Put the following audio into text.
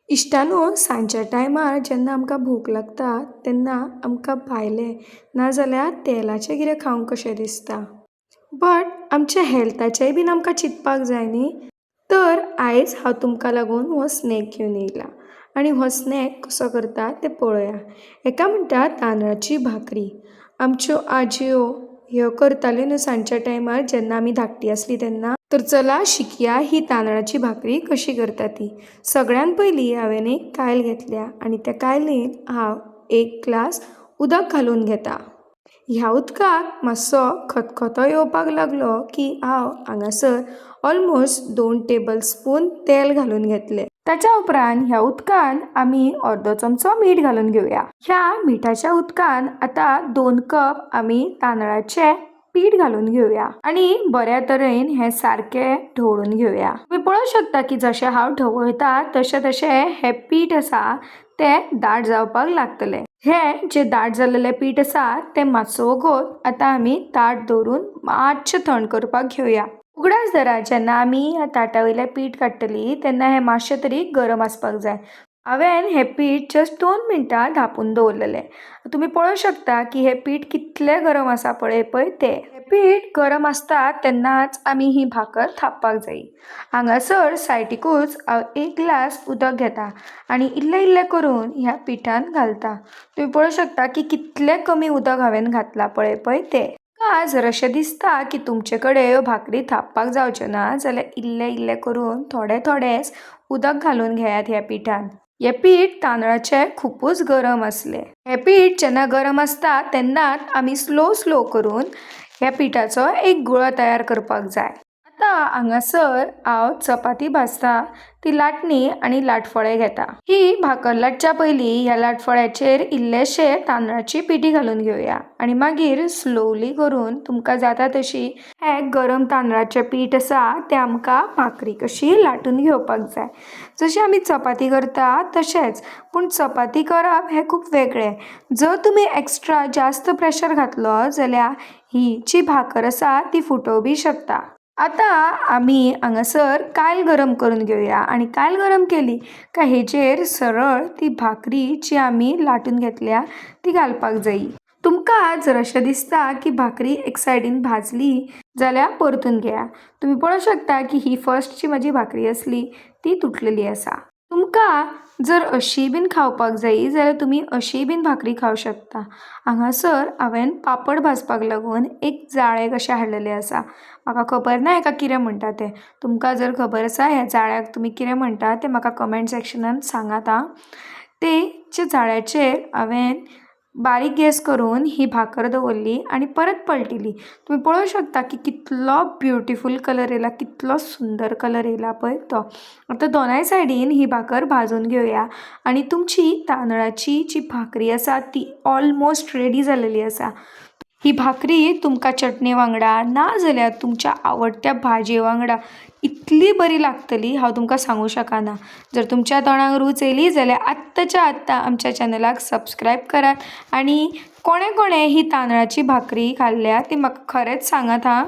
इश्टानो सांजच्या टायमार जेन्ना आमकां भूक लागता तेन्ना आमकां भायलें नाजाल्यार तेलाचें कितें खावंक कशें दिसता. बट आमच्या हेल्थाचेंय बीन आमकां चिंतपाक जाय न्ही. तर आयज हांव तुमकां लागून हो स्नॅक घेवन येयलां आनी हो स्नॅक कसो करता तें पळोवया. हेका म्हणटा तांदळाची भाकरी. आमच्यो आजयो ह्यो करताल्यो न्हू सांजच्या टायमार जेन्ना आमी धाकटीं आसलीं तेन्ना. तर चला शिकया ही तांदळाची भाकरी कशी करता ती. सगळ्यान पयलीं हांवें एक कायल घेतल्या आनी त्या कायलेन हांव 1 ग्लास उदक घालून घेता. ह्या उदकाक मातसो खतखतो येवपाक लागलो की हांव हांगासर ऑलमोस्ट 2 टेबल स्पून तेल घालून घेतलें. ताच्या उपरांत ह्या उदकान आमी अर्दो चमचो मीठ घालून घेवया. ह्या मिठाच्या उदकान आतां 2 कप आमी तांदळाचें पीठ घालून घेवया आनी बऱ्या तरेन हें सारकें ढवळून घेवया. तुम्ही पळोवंक शकता की जशें हांव ढवळता तशें तशें हें पीठ आसा तें दाट जावपाक लागतलें. हें जें दाट जाल्लें पीठ आसा तें मातसो वगत आतां आमी ताट दवरून मातशें थंड करपाक घेवया. उगडास धरा जेन्ना आमी ह्या ताटा वयलें पीठ काडटलीं तेन्ना हें मातशें तरी गरम आसपाक जाय. हांवें हें पीठ जस्ट 2 मिनटां धांपून दवरलेलें. तुमी पळोवंक शकता की हें पीठ कितलें गरम आसा पळय तें. हें पीठ गरम आसता तेन्नाच आमी ही भाकर थापपाक जायी. हांगासर सायडीकूच हांव 1 ग्लास उदक घेता आनी इल्लें इल्लें करून ह्या पिठांत घालता. तुमी पळोवंक शकता की कितलें कमी उदक हांवें घातलां पळय तें. जर अशें दिसता की तुमचे कडेन ह्यो भाकरी थापपाक जावच्यो ना जाल्यार इल्लें इल्लें करून थोडें थोडेंच उदक घालून घेयात ह्या पिठांत. हें पीठ तांदळाचें खुबूच गरम आसलें. हें पीठ जेन्ना गरम आसता तेन्नाच आमी स्लो करून ह्या पिठाचो एक गुळो तयार करपाक जाय. आतां हांगासर हांव चपाती भाजता ती लाटणी आनी लाटफळे घेता. ही भाकर लाटच्या पयलीं ह्या लाटफळ्याचेर इल्लेशें तांदळाची पिठी घालून घेवया आनी मागीर स्लोली करून तुमकां जाता तशी हें गरम तांदळाचें पीठ आसा तें आमकां भाकरी कशी लाटून घेवपाक जाय. जशी आमी चपाती करता तशेंच, पूण चपाती करप हें खूब वेगळें. जर तुमी एक्स्ट्रा जास्त प्रेशर घातलो जाल्यार ही जी भाकर आसा ती फुटोवं शकता. आतां आमी हांगासर कायल गरम करून घेवया आनी कायल गरम केली काय हेचेर सरळ ती भाकरी जी आमी लाटून घेतल्या ती घालपाक जायी. तुमकां जर अशें दिसता की भाकरी एक सायडीन भाजली जाल्यार परतून घेया. तुमी पळोवंक शकता की ही फर्स्टची म्हजी भाकरी आसली ती तुटलेली आसा. तुमकां जर अशी बीन खावपाक जायी जाल्यार तुमी अशी बीन भाकरी खावंक शकता. हांगासर हांवें पापड भाजपाक लागून एक जाळें कशें हाडलेलें आसा. म्हाका खबर ना हेका कितें म्हणटा तें. तुमकां जर खबर आसा ह्या जाळ्याक तुमी कितें म्हणटा तें म्हाका कमेंट सेक्शनान सांगात आं. तेच्या जाळ्याचेर हांवें बारीक गॅस करून ही भाकर दवरली आनी परत पलटिली. तुमी पळोवंक शकता की कितलो ब्युटिफूल कलर येयला, कितलो सुंदर कलर येयला पळय तो. आतां दोनाय सायडीन ही भाकर भाजून घेवया आनी तुमची तांदळाची जी भाकरी आसा ती ऑलमोस्ट रेडी जालेली आसा. ही भाकरी तुमकां चटणी वांगडा ना जाल्यार तुमच्या आवडट्या भाजये वांगडा इतली बरी लागतली हांव तुमकां सांगूं शकना. जर तुमच्या तोंडाक रूच येयली जाल्यार आत्ताच्या आत्तां आमच्या चॅनलाक सबस्क्रायब करात आनी कोणे कोणे ही तांदळाची भाकरी खाल्ल्या ती म्हाका खरेंच सांगात हां.